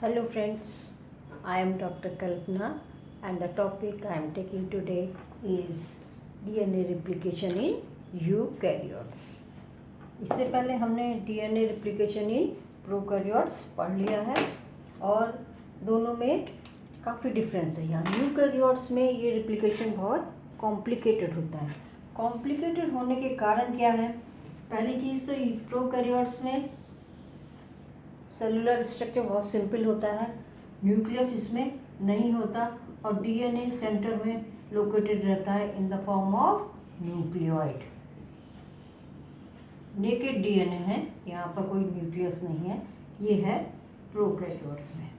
Hello friends, I am Dr. Kalpana and the topic I am taking today is DNA replication in eukaryotes. इससे पहले हमने DNA replication in prokaryotes पढ़ लिया है और दोनों में काफ़ी डिफरेंस है। यहाँ यूकैरियोट्स में ये replication बहुत कॉम्प्लिकेटेड होता है। कॉम्प्लिकेटेड होने के कारण क्या है? पहली चीज़ तो प्रोकैरियोट्स में सेलुलर स्ट्रक्चर बहुत सिंपल होता है, न्यूक्लियस इसमें नहीं होता और डीएनए सेंटर में लोकेटेड रहता है in the form of nucleoid. Naked DNA है, यहाँ पर कोई न्यूक्लियस नहीं है, ये है प्रोकैरियोट्स में।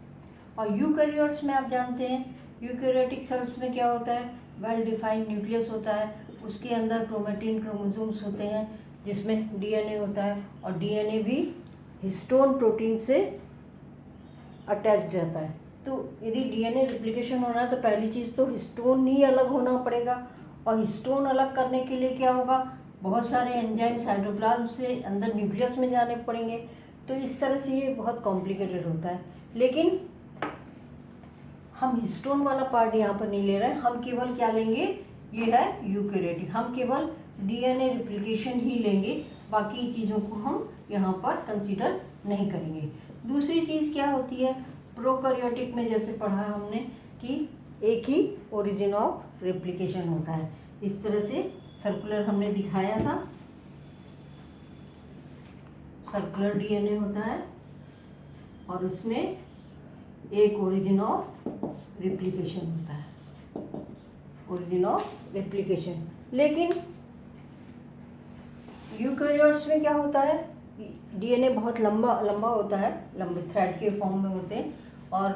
और यूकैरियोट्स में आप जानते हैं यूकैरियोटिक सेल्स में क्या होता है, वेल डिफाइंड न्यूक्लियस होता है, उसके अंदर क्रोमेटिन क्रोमोसोम्स होते हैं जिसमें डीएनए होता है और डीएनए भी हिस्टोन प्रोटीन से अटैच्ड रहता है। तो यदि डीएनए रिप्लिकेशन होना है तो पहली चीज़ तो हिस्टोन ही अलग होना पड़ेगा और हिस्टोन अलग करने के लिए क्या होगा, बहुत सारे एंजाइम साइटोप्लाज्म से अंदर न्यूक्लियस में जाने पड़ेंगे। तो इस तरह से ये बहुत कॉम्प्लिकेटेड होता है। लेकिन हम हिस्टोन वाला पार्ट यहाँ पर नहीं ले रहे हैं, हम केवल क्या लेंगे, ये है यूकैरियोटिक, हम केवल डीएनए रिप्लिकेशन ही लेंगे, बाकी चीज़ों को हम यहाँ पर कंसीडर नहीं करेंगे। दूसरी चीज़ क्या होती है, प्रोकैरियोटिक में जैसे पढ़ा हमने कि एक ही ओरिजिन ऑफ रेप्लिकेशन होता है। इस तरह से सर्कुलर हमने दिखाया था, सर्कुलर डीएनए होता है और उसमें एक ओरिजिन ऑफ रेप्लिकेशन होता है, ओरिजिन ऑफ रेप्लिकेशन। लेकिन यूकैरियोट्स में क्या होता है, डीएनए बहुत लंबा लंबा होता है, लंबे थ्रेड के फॉर्म में होते हैं और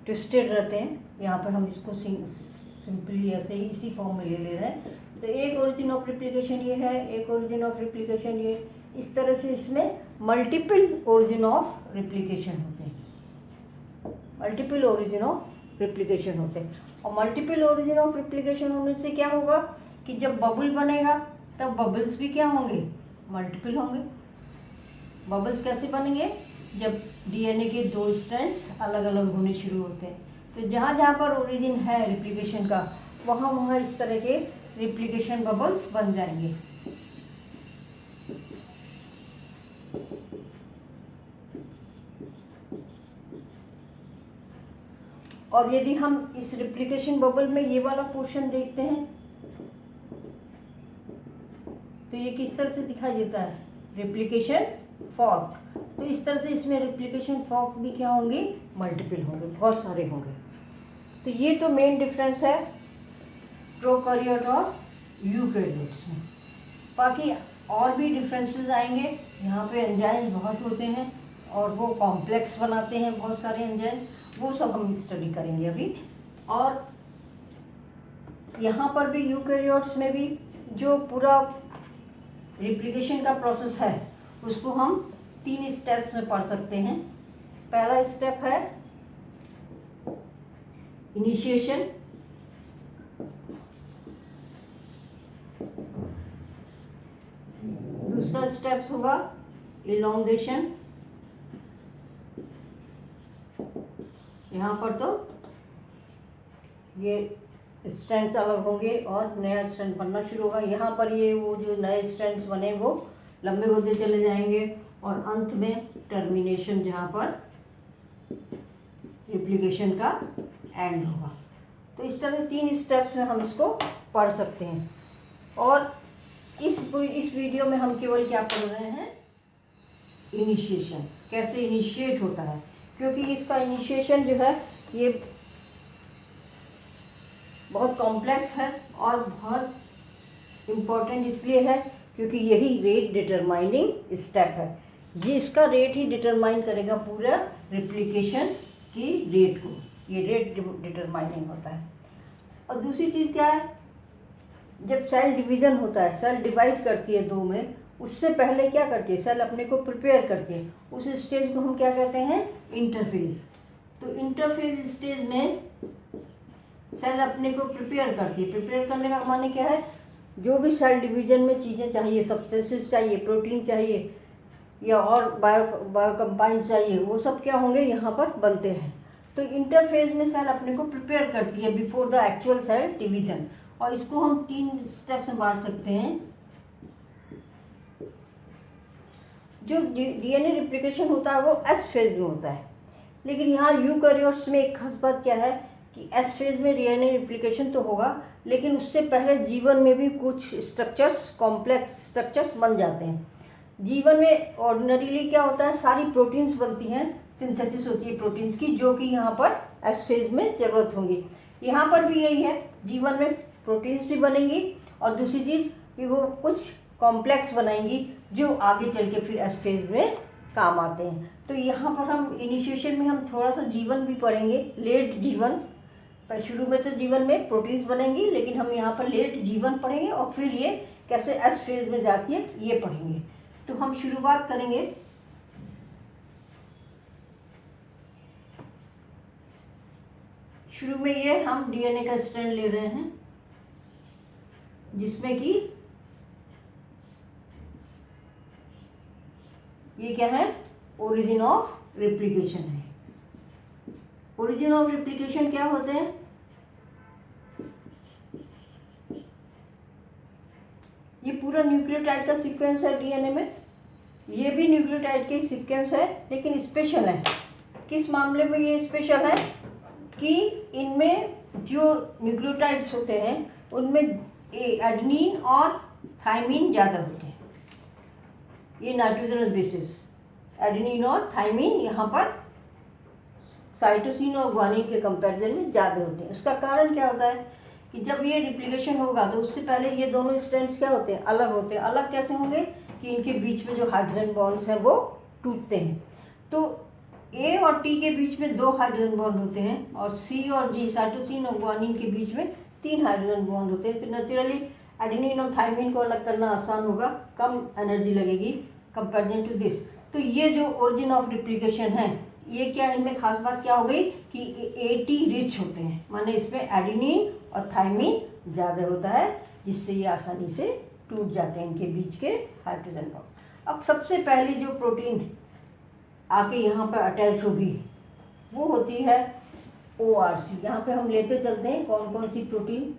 ट्विस्टेड रहते हैं। यहाँ पर हम इसको सिंपली ऐसे ही इसी फॉर्म में ले रहे हैं। तो एक ओरिजिन ऑफ रेप्लिकेशन ये है, एक ओरिजिन ऑफ रेप्लिकेशन ये, इस तरह से इसमें मल्टीपल ओरिजिन ऑफ रेप्लिकेशन होते हैं, मल्टीपल ओरिजिन ऑफ रेप्लिकेशन होते हैं। और मल्टीपल ओरिजिन ऑफ रेप्लिकेशन होने से क्या होगा कि जब बबल बनेगा तब बबल्स भी क्या होंगे, मल्टीपल होंगे। बबल्स कैसे बनेंगे, जब डीएनए के दो स्ट्रैंड्स अलग अलग होने शुरू होते हैं। तो जहाँ जहाँ पर ओरिजिन है रेप्लिकेशन का, वहाँ वहाँ इस तरह के रेप्लिकेशन बबल्स बन जाएंगे। और यदि हम इस रेप्लिकेशन बबल में ये वाला पोर्शन देखते हैं तो ये किस तरह से दिखाई देता है, रेप्लिकेशन फॉर्क। तो इस तरह से इसमें रेप्लिकेशन फॉर्क भी क्या होंगे, मल्टीपल होंगे, बहुत सारे होंगे। तो ये तो मेन डिफरेंस है प्रोकैरियोट और यूकैरियोट्स में। बाकी और भी डिफरेंसेस आएंगे। यहाँ पे एंजाइम्स बहुत होते हैं और वो कॉम्प्लेक्स बनाते हैं बहुत सारे एंजाइम्स, वो सब हम स्टडी करेंगे अभी। और यहाँ पर भी यूकैरियोट्स में भी जो पूरा रेप्लिकेशन का प्रोसेस है उसको हम 3 स्टेप्स में पढ़ सकते हैं। पहला स्टेप है इनिशिएशन, दूसरा स्टेप होगा इलोंगेशन, यहाँ पर तो ये स्ट्रैंड्स अलग होंगे और नया स्ट्रैंड बनना शुरू होगा। यहाँ पर ये वो जो नए स्ट्रैंड्स बने वो लंबे होते चले जाएंगे और अंत में टर्मिनेशन, जहाँ पर रेप्लिकेशन का एंड होगा। तो इस तरह 3 स्टेप्स में हम इसको पढ़ सकते हैं। और इस वीडियो में हम केवल क्या पढ़ रहे हैं, इनिशिएशन, कैसे इनिशिएट होता है, क्योंकि इसका इनिशिएशन जो है ये बहुत कॉम्प्लेक्स है और बहुत इम्पोर्टेंट इसलिए है क्योंकि यही रेट डिटरमाइनिंग स्टेप है। ये इसका रेट ही डिटरमाइन करेगा पूरा रेप्लिकेशन की रेट को, ये रेट डिटरमाइनिंग होता है। और दूसरी चीज़ क्या है, जब सेल डिवीज़न होता है, सेल डिवाइड करती है 2 में, उससे पहले क्या करती है, सेल अपने को प्रिपेयर करती है। उस स्टेज को हम क्या कहते हैं, इंटरफेज। तो इंटरफेज स्टेज में सेल अपने को प्रिपेयर करती है। प्रिपेयर करने का माने क्या है, जो भी सेल डिवीज़न में चीज़ें चाहिए, सब्सटेंसेस चाहिए, प्रोटीन चाहिए, या और बायो कंपाउंड चाहिए, वो सब क्या होंगे यहाँ पर बनते हैं। तो इंटरफेज में सेल अपने को प्रिपेयर करती है before the actual cell division, और इसको हम 3 स्टेप्स में बांट सकते हैं। जो डीएनए रिप्लिकेशन होता है वो एस फेज में होता है, लेकिन यहाँ यूकैरियोट्स में एक खास बात क्या है कि एस फेज में डीएनए रिप्लिकेशन तो होगा, लेकिन उससे पहले जीवन में भी कुछ स्ट्रक्चर्स, कॉम्प्लेक्स स्ट्रक्चर्स बन जाते हैं। जीवन में ऑर्डिनरीली क्या होता है, सारी प्रोटीन्स बनती हैं, सिंथेसिस होती है प्रोटीन्स की, जो कि यहाँ पर एस फेज में ज़रूरत होंगी। यहाँ पर भी यही है, जीवन में प्रोटीन्स भी बनेंगी और दूसरी चीज़ कि वो कुछ कॉम्प्लेक्स बनाएंगी जो आगे चल के फिर एस फेज में काम आते हैं। तो यहाँ पर हम इनिशिएशन में हम थोड़ा सा जीवन भी पढ़ेंगे, लेट जीवन। पर शुरू में तो जीवन में प्रोटीन्स बनेंगी, लेकिन हम यहाँ पर लेट जीवन पढ़ेंगे और फिर ये कैसे एस फेज में जाती है ये पढ़ेंगे। तो हम शुरुआत करेंगे शुरू में ये हम डीएनए का स्ट्रैंड ले रहे हैं, जिसमें कि ये क्या है, ओरिजिन ऑफ रेप्लिकेशन है। ओरिजिन ऑफ रेप्लिकेशन क्या होते हैं, ये पूरा न्यूक्लियोटाइड का सीक्वेंस है डीएनए में, ये भी न्यूक्लियोटाइड के सीक्वेंस है, लेकिन स्पेशल है। किस मामले में ये स्पेशल है कि इनमें जो न्यूक्लियोटाइड्स होते हैं उनमें एडेनिन और थाइमिन ज़्यादा होते हैं। ये नाइट्रोजनस बेसिस एडेनिन और थाइमिन यहाँ पर साइटोसिन और ग्वानिन के कंपैरिजन में ज़्यादा होते हैं। उसका कारण क्या होता है कि जब ये रिप्लिकेशन होगा तो उससे पहले ये दोनों स्ट्रैंड्स क्या होते हैं, अलग होते हैं। अलग कैसे होंगे कि इनके बीच में जो हाइड्रोजन बॉन्ड्स हैं वो टूटते हैं। तो ए और टी के बीच में 2 हाइड्रोजन बॉन्ड होते हैं, और सी और जी, साइटोसिन और ग्वानिन के बीच में 3 हाइड्रोजन बॉन्ड होते हैं। तो नेचुरली एडेनिन और थाइमिन को अलग करना आसान होगा, कम एनर्जी लगेगी कंपेरिजन टू दिस। तो ये जो ओरिजिन ऑफ रिप्लिकेशन है, ये क्या, इनमें खास बात क्या हो गई कि एटी रिच होते हैं, माने इसमें एडेनिन और थाइमिन ज़्यादा होता है, जिससे ये आसानी से टूट जाते हैं इनके बीच के हाइड्रोजन बॉन्ड। अब सबसे पहली जो प्रोटीन आके यहाँ पर अटैच होगी वो होती है ORC। यहाँ पे हम लेते चलते हैं कौन कौन सी प्रोटीन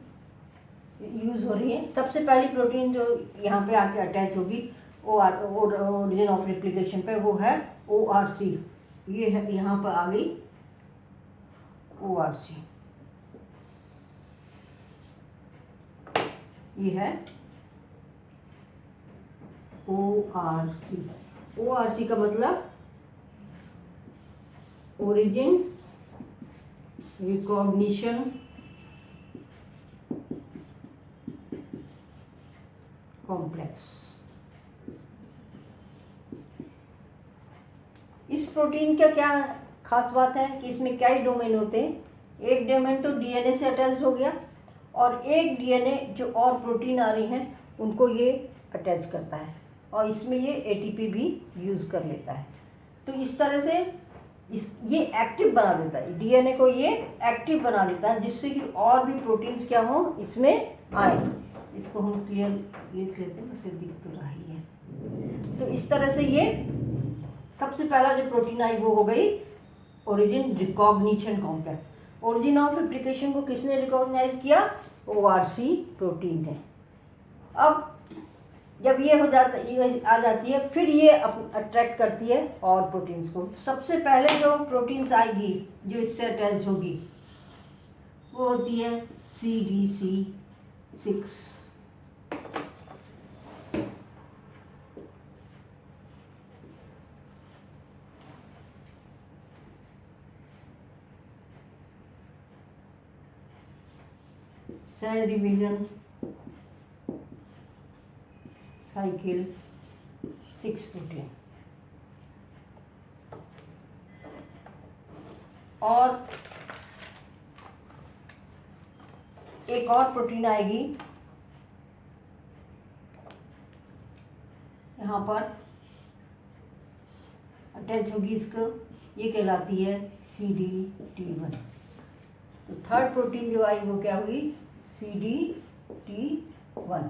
यूज़ हो रही है। सबसे पहली प्रोटीन जो यहाँ पे आके अटैच होगी ओरिजिन ऑफ रेप्लिकेशन पे, वो है ORC। ये है, यहाँ पर आ गई ORC, ये है ORC। ORC का मतलब ओरिजिन रिकॉग्निशन कॉम्प्लेक्स। इस प्रोटीन का क्या खास बात है कि इसमें कई डोमेन होते हैं। एक डोमेन तो डीएनए से अटैच हो गया, और एक डीएनए जो और प्रोटीन आ रही हैं उनको ये अटैच करता है, और इसमें ये एटीपी भी यूज़ कर लेता है। तो इस तरह से ये एक्टिव बना देता है, डीएनए को ये एक्टिव बना लेता है, जिससे कि और भी प्रोटीन्स क्या हो इसमें आए। इसको हम क्लियर लिख लेते हैं, वैसे दिख तो रही है। तो इस तरह से ये सबसे पहला जो प्रोटीन आई वो हो गई origin recognition complex. Origin of replication को किसने रिकॉग्नाइज किया, ORC प्रोटीन है। अब जब ये हो जाता, ये आ जाती है, फिर ये अट्रैक्ट करती है और प्रोटीन्स को। सबसे पहले जो प्रोटीन्स आएगी जो इससे अटैच होगी वो होती है CDC6। Cell division cycle 6 protein. और एक और प्रोटीन आएगी यहाँ पर अटैच होगी इसको, ये कहलाती है CD-T1। तो थर्ड प्रोटीन जो आई वो क्या हुई, CD-T1।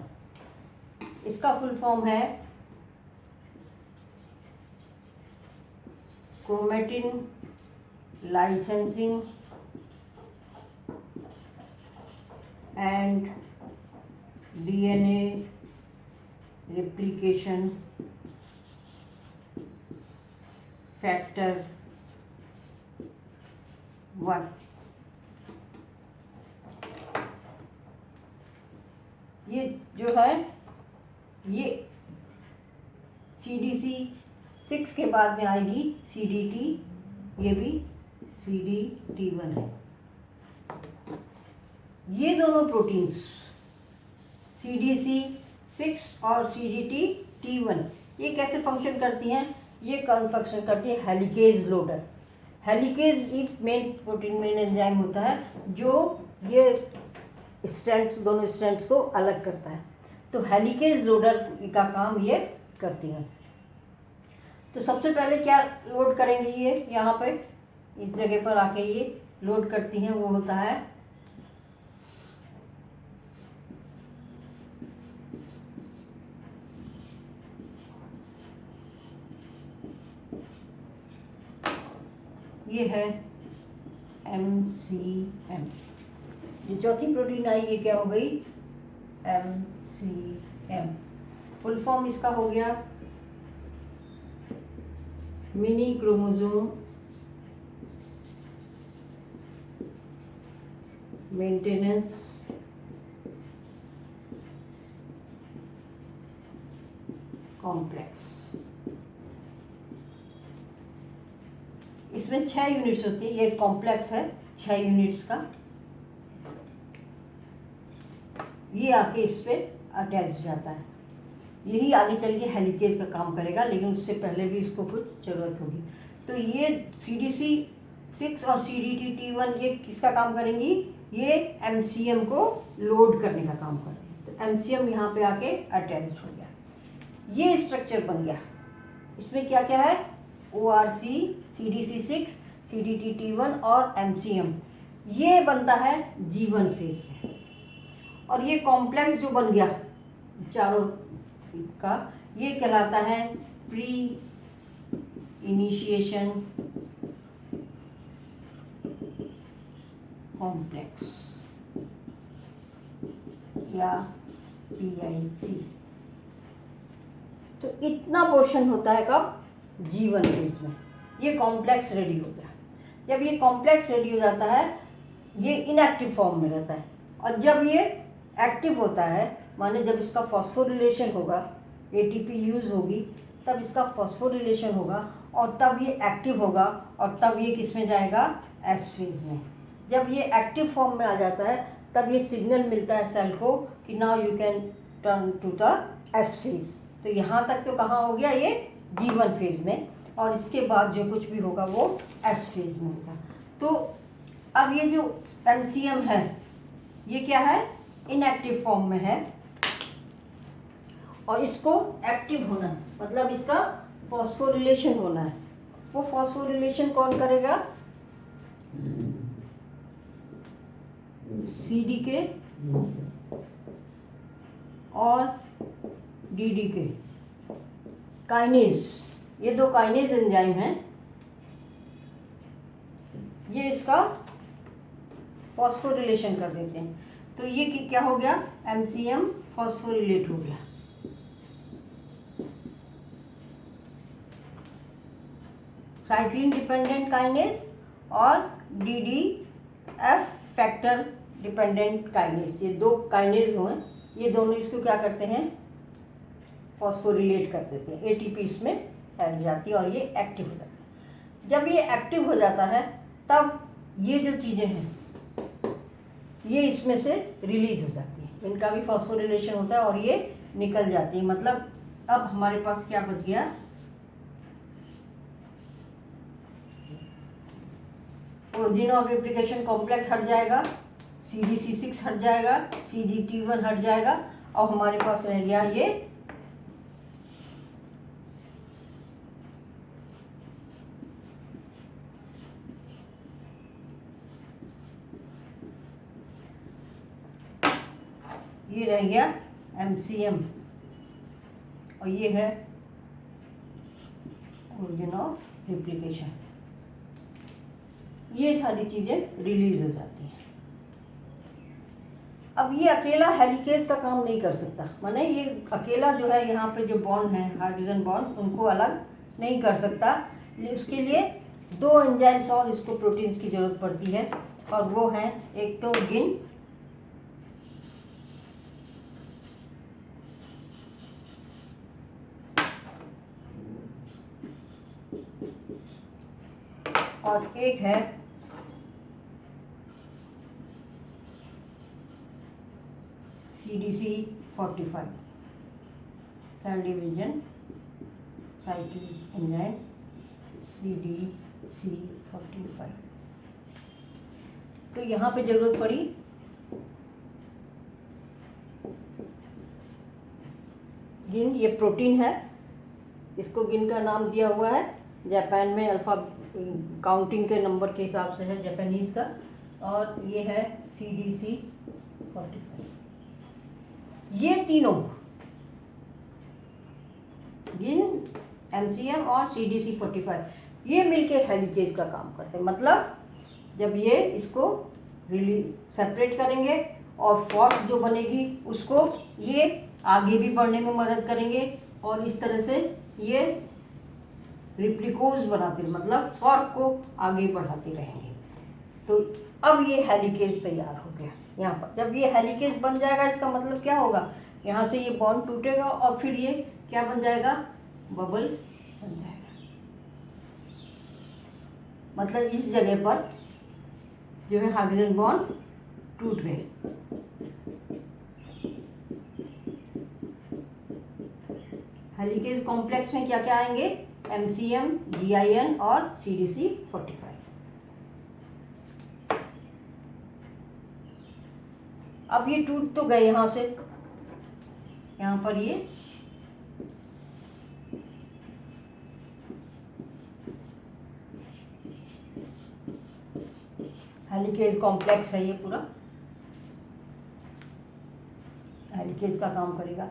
इसका फुल फॉर्म है chromatin licensing and DNA replication factor 1। ये जो है ये CDC6 के बाद में आएगी CDT, ये भी CDT1 है। ये दोनों प्रोटीन्स CDC6 और CDT1 ये कैसे फंक्शन करती हैं? ये फंक्शन करती है हेलिकेज लोडर। हेलिकेज एक मेन प्रोटीन मेन एंजाइम होता है जो ये स्ट्रैंड्स, दोनों स्ट्रैंड्स को अलग करता है। तो हेलिकेज लोडर का काम ये करती है। तो सबसे पहले क्या लोड करेंगे, ये यहाँ पे इस जगह पर आके ये लोड करती हैं, वो होता है ये है MCM। ये चौथी प्रोटीन आई, ये क्या हो गई? MCM। फुल फॉर्म इसका हो गया मिनी क्रोमोसोम मेंटेनेंस कॉम्प्लेक्स। इसमें 6 यूनिट्स होती है। ये कॉम्प्लेक्स है 6 यूनिट्स का। ये आके इस पे अटैच जाता है। यही आगे चल के हेलिकेज का काम करेगा, लेकिन उससे पहले भी इसको कुछ ज़रूरत होगी। तो ये CDC6 और CDT1 ये किसका काम करेंगी? ये MCM को लोड करने का काम करते हैं। तो MCM यहाँ पे आके अटैच हो गया, ये स्ट्रक्चर बन गया। इसमें क्या क्या है? ORC, CDC6, CDT1 और MCM। ये बनता है G1 फेज में। और ये कॉम्प्लेक्स जो बन गया चारों का, ये कहलाता है प्री इनिशिएशन कॉम्प्लेक्स या PIC। तो इतना पोर्शन होता है कब? G1 फेज में। ये कॉम्प्लेक्स रेडी हो गया। जब ये कॉम्प्लेक्स रेडी हो जाता है, ये इनएक्टिव फॉर्म में रहता है। और जब ये एक्टिव होता है, माने जब इसका फॉस्फोरिलेशन होगा, ATP यूज़ होगी, तब इसका फॉस्फोरिलेशन होगा और तब ये एक्टिव होगा और तब ये किस में जाएगा? S फेज में। जब ये एक्टिव फॉर्म में आ जाता है, तब ये सिग्नल मिलता है सेल को कि now you can turn to the S phase. तो यहाँ तक तो कहाँ हो गया? ये G1 फेज में। और इसके बाद जो कुछ भी होगा वो S फेज में होगा। तो अब ये जो MCM है, ये क्या है? इनएक्टिव फॉर्म में है। और इसको एक्टिव होना है, मतलब इसका फॉस्फोरिलेशन होना है। वो फॉस्फोरिलेशन कौन करेगा? CDK और DDK काइनेज। ये दो काइनेज एंजाइम हैं, ये इसका फॉस्फोरिलेशन कर देते हैं। तो ये क्या हो गया? MCM फॉस्फोरिलेट हो गया। साइक्लिन डिपेंडेंट काइनेज और DDF फैक्टर डिपेंडेंट काइनेज, ये दो काइनेज हुए, ये दोनों इसको क्या करते हैं? फॉस्फोरिलेट कर देते हैं। ATP इसमें ऐड जाती है और ये एक्टिव हो जाता है। जब ये एक्टिव हो जाता है, तब ये जो चीज़ें हैं ये इसमें से रिलीज हो जाती है। इनका भी फॉस्फोरिलेशन होता है और ये निकल जाती है। मतलब अब हमारे पास क्या बच गया? ओरिजिन ऑफ रेप्लिकेशन कॉम्प्लेक्स हट जाएगा, CDC6 हट जाएगा, CDT1 हट जाएगा और हमारे पास रह गया ये रह गया MCM और ये है ओरिजिन ऑफ रिप्लिकेशन, ये सारी चीज़ें रिलीज हो जाती हैं। अब ये अकेला हेलिकेज का काम नहीं कर सकता, माने ये अकेला जो है यहाँ पे जो बॉन्ड है हाइड्रोजन बॉन्ड उनको अलग नहीं कर सकता। उसके लिए दो एंजाइम्स और इसको प्रोटीन्स की जरूरत पड़ती है, और वो हैं एक तो गिन और एक है CDC45 cell division cycle enzyme CDC45। तो यहाँ पे जरूरत पड़ी गिन, ये प्रोटीन है, इसको गिन का नाम दिया हुआ है जापान में, अल्फा काउंटिंग के नंबर के हिसाब से है जापानीज का, और ये है CDC45। ये तीनों गिन, MCM और CDC45 ये मिलके हेलिकेज का काम करते हैं। मतलब जब ये इसको सेपरेट करेंगे और फॉर्क जो बनेगी उसको ये आगे भी बढ़ने में मदद करेंगे, और इस तरह से ये रिप्लिकोज बनाते हैं, मतलब फॉर्क को आगे बढ़ाते रहेंगे। तो अब ये हेलिकेज तैयार हो गया। यहाँ पर जब ये हेलिकेज बन जाएगा, इसका मतलब क्या होगा, यहाँ से ये बॉन्ड टूटेगा और फिर ये क्या बन जाएगा, बबल बन जाएगा। मतलब इस जगह पर जो है हाइड्रोजन बॉन्ड टूट गए। हेलिकेज कॉम्प्लेक्स में क्या क्या आएंगे, MCM, GIN और CDC45। अब ये टूट तो गए यहाँ से, यहाँ पर ये हेलिकेज कॉम्प्लेक्स है, ये पूरा हेलिकेज का काम करेगा।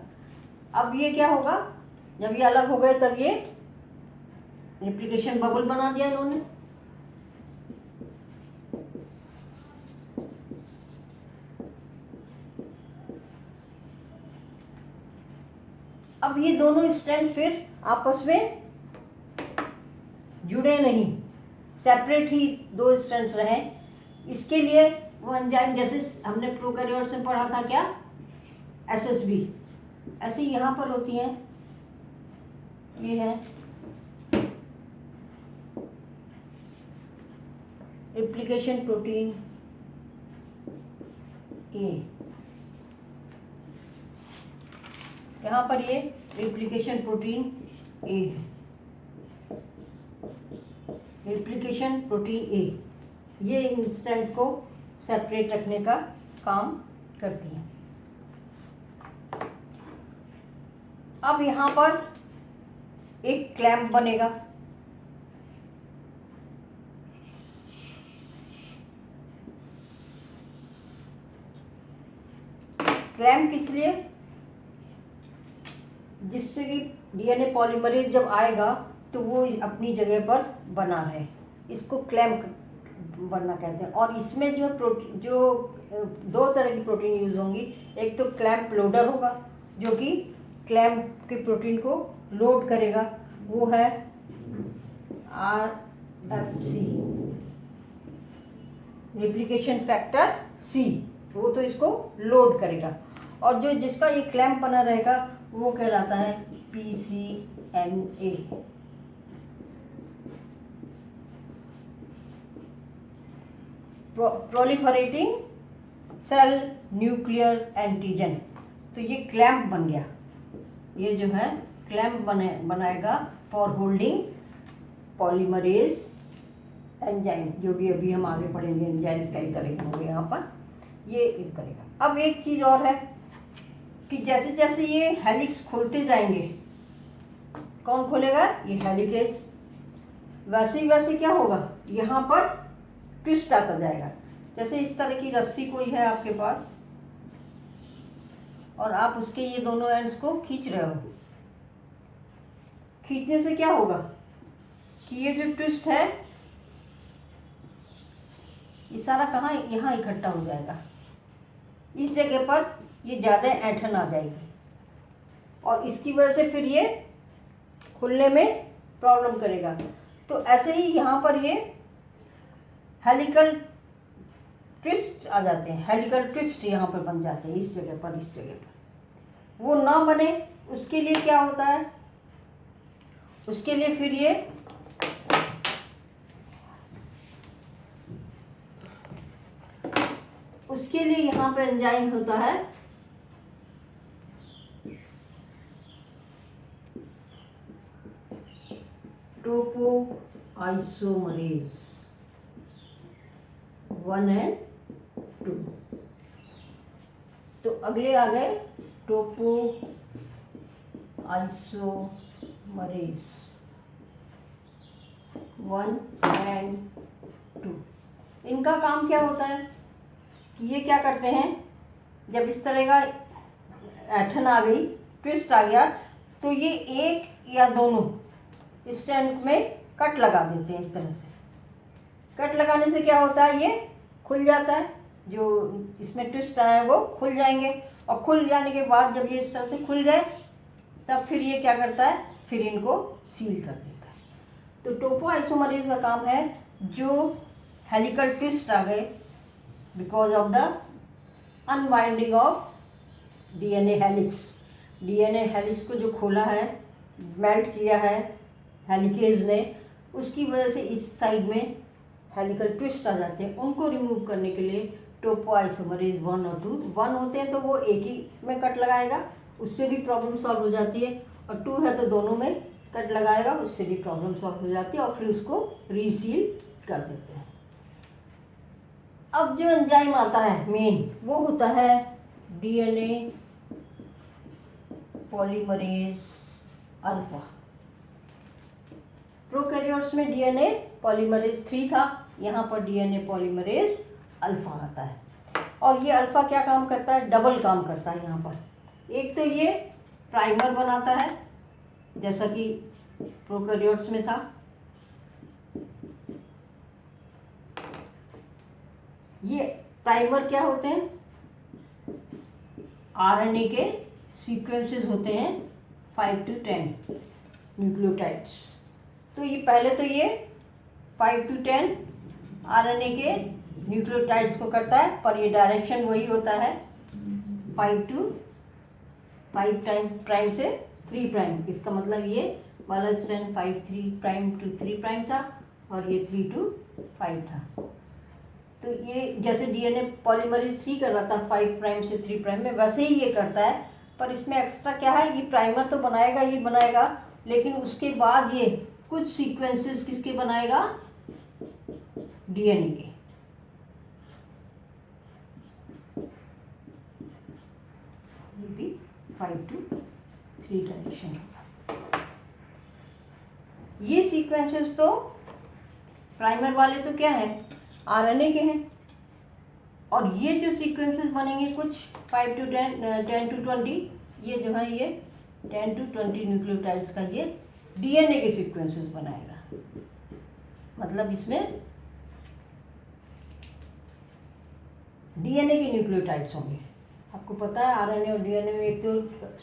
अब ये क्या होगा, जब ये अलग हो गए तब ये रिप्लिकेशन बबल बना दिया इन्होंने। अब ये दोनों स्ट्रैंड फिर आपस में जुड़े नहीं, सेपरेट ही दो स्ट्रैंड्स रहे। इसके लिए वो एंजाइम, जैसे हमने प्रोकैरियोट्स में पढ़ा था क्या, SSB, ऐसे यहाँ पर होती हैं। ये है रिप्लिकेशन प्रोटीन A, यहाँ पर ये रिप्लिकेशन प्रोटीन A है, रिप्लिकेशन प्रोटीन A ये इन स्ट्रैंड्स को सेपरेट रखने का काम करती है। अब यहाँ पर एक क्लैंप बनेगा, क्लैंप किस लिए, जिससे कि DNA पॉलीमरेज जब आएगा तो वो अपनी जगह पर बना रहे, इसको क्लैंप बनना कहते हैं। और इसमें जो प्रोटीन, जो दो तरह की प्रोटीन यूज होंगी, एक तो क्लैंप लोडर होगा जो कि क्लैंप के प्रोटीन को लोड करेगा, वो है RFC, रिप्लिकेशन फैक्टर C, वो तो इसको लोड करेगा। और जो जिसका ये क्लैंप बना रहेगा वो कहलाता है PCNA। Proliferating cell nuclear antigen. तो ये क्लैंप बन गया, ये जो है क्लैंप बनाएगा फॉर होल्डिंग पॉलीमरेज एंजाइम, जो भी अभी हम आगे पढ़ेंगे, एंजाइम्स कई तरह के होंगे यहाँ पर, ये एक करेगा। अब एक चीज़ और है कि जैसे जैसे ये हेलिक्स खोलते जाएंगे, कौन खोलेगा, ये हेलिकेज, वैसे वैसे क्या होगा, यहाँ पर ट्विस्ट आता जाएगा। जैसे इस तरह की रस्सी कोई है आपके पास और आप उसके ये दोनों एंड्स को खींच रहे हो, खींचने से क्या होगा, कि ये जो ट्विस्ट है ये सारा कहाँ, यहाँ इकट्ठा हो जाएगा। इस जगह पर ये ज़्यादा ऐंठन आ जाएगी और इसकी वजह से फिर ये खुलने में प्रॉब्लम करेगा। तो ऐसे ही यहाँ पर ये हेलिकल ट्विस्ट आ जाते हैं, हेलिकल ट्विस्ट यहाँ पर बन जाते हैं, इस जगह पर, इस जगह पर। वो ना बने उसके लिए क्या होता है, उसके लिए फिर ये उसके लिए यहाँ पे एंजाइम होता है टोपोआइसोमरेज 1 and 2। तो अगले आ गए टोपोआइसोमरेज 1 and 2। इनका काम क्या होता है कि ये क्या करते हैं, जब इस तरह का ऐंठन आ गई, ट्विस्ट आ गया, तो ये एक या दोनों स्टैंड में कट लगा देते हैं। इस तरह से कट लगाने से क्या होता है, ये खुल जाता है, जो इसमें ट्विस्ट आया है वो खुल जाएंगे। और खुल जाने के बाद जब ये इस तरह से खुल गए तब फिर ये क्या करता है, फिर इनको सील कर देता है। तो टोपोआइसोमरेज का काम है, जो हेलिकल ट्विस्ट आ गए because of the unwinding of DNA helix, DNA helix को जो खोला है, मेल्ट किया है हेलिकेज ने, उसकी वजह से इस साइड में हेलिकल ट्विस्ट आ जाते हैं। उनको रिमूव करने के लिए टोपोआइसोमरेज 1 और 2, 1 होते हैं तो वो एक ही में कट लगाएगा, उससे भी प्रॉब्लम सॉल्व हो जाती है, और 2 है तो दोनों में कट लगाएगा, उससे भी प्रॉब्लम सॉल्व हो जाती है, और फिर उसको रीसील कर देते हैं। अब जो एंजाइम आता है मेन, वो होता है डीएनए पॉलीमरेज अल्फा। प्रोकैरियोट्स में डीएनए पॉलीमरेज 3 था, यहाँ पर डीएनए पॉलीमरेज अल्फा आता है। और ये अल्फा क्या काम करता है, डबल काम करता है यहाँ पर। एक तो ये प्राइमर बनाता है, जैसा कि प्रोकैरियोट्स में था। ये प्राइमर क्या होते हैं, आरएनए के सीक्वेंसेस होते हैं 5 to 10 न्यूक्लियोटाइड्स। तो ये पहले तो ये 5 to 10 आरएनए के न्यूक्लियोटाइड्स को करता है, पर ये डायरेक्शन वही होता है 5 प्राइम से 3 प्राइम। इसका मतलब ये वाला स्ट्रैंड 5 3 प्राइम to 3 प्राइम था और ये 3 to 5 था। तो ये जैसे डीएनए पॉलीमरेज 3 कर रहा था 5 प्राइम से 3 प्राइम में, वैसे ही ये करता है, पर इसमें एक्स्ट्रा क्या है, ये प्राइमर तो बनाएगा ही बनाएगा, लेकिन उसके बाद ये कुछ सीक्वेंसेस किसके बनाएगा, डीएनए के। ये भी 5 to 3 डायरेक्शन होगा। ये सीक्वेंसेस तो प्राइमर वाले तो क्या है, आरएनए के हैं, और ये जो सीक्वेंसेस बनेंगे कुछ 5 to 10 to 20, ये जो है ये 10 to 20 न्यूक्लियोटाइड्स का ये डीएनए के सीक्वेंसेस बनाएगा। मतलब इसमें डीएनए के न्यूक्लियोटाइड्स होंगे। आपको पता है आरएनए और डीएनए में एक तो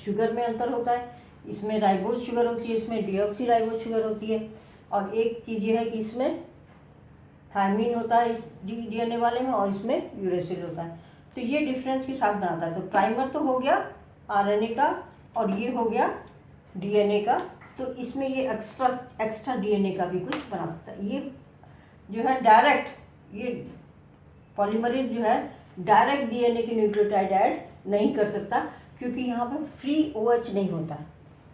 शुगर में अंतर होता है, इसमें राइबोज शुगर होती है, इसमें डीऑक्सी शुगर होती है, और एक चीज़ ये है कि इसमें थायमीन होता है इस डीएनए वाले में, और इसमें यूरेसिल होता है। तो ये डिफरेंस के साथ बनाता है। तो प्राइमर तो हो गया आरएनए का, और ये हो गया डीएनए का। तो इसमें ये एक्स्ट्रा डीएनए का भी कुछ बना सकता है। ये जो है डायरेक्ट, ये पॉलीमरेज जो है डायरेक्ट डीएनए के न्यूक्लियोटाइड ऐड नहीं कर सकता, क्योंकि यहाँ पर फ्री OH नहीं होता,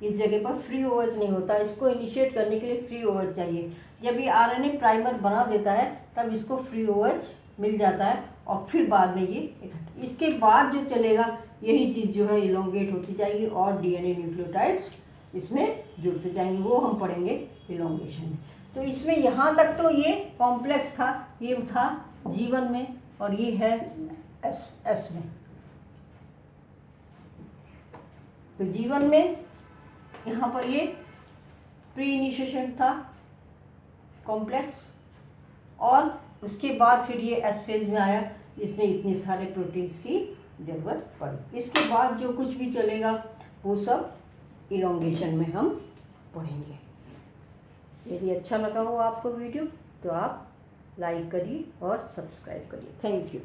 इस जगह पर फ्री OH नहीं होता। इसको इनिशिएट करने के लिए फ्री OH चाहिए। जब ये आरएनए प्राइमर बना देता है तब इसको फ्री OH मिल जाता है, और फिर बाद में ये इसके बाद जो चलेगा यही चीज़ जो है इलोंगेट होती जाएगी, और डीएनए न्यूक्लियोटाइड्स इसमें जुड़ते जाएंगे, वो हम पढ़ेंगे इलोंगेशन में। तो इसमें यहाँ तक तो ये कॉम्प्लेक्स था, ये था जीवन में, और ये है एस में। तो जीवन में यहाँ पर ये प्री इनिशिएशन था, कॉम्प्लेक्स, और उसके बाद फिर ये एस फेज में आया जिसमें इतने सारे प्रोटीन्स की ज़रूरत पड़ी। इसके बाद जो कुछ भी चलेगा वो सब इलोंगेशन में हम पढ़ेंगे। यदि अच्छा लगा हो आपको वीडियो तो आप लाइक करिए और सब्सक्राइब करिए। Thank you.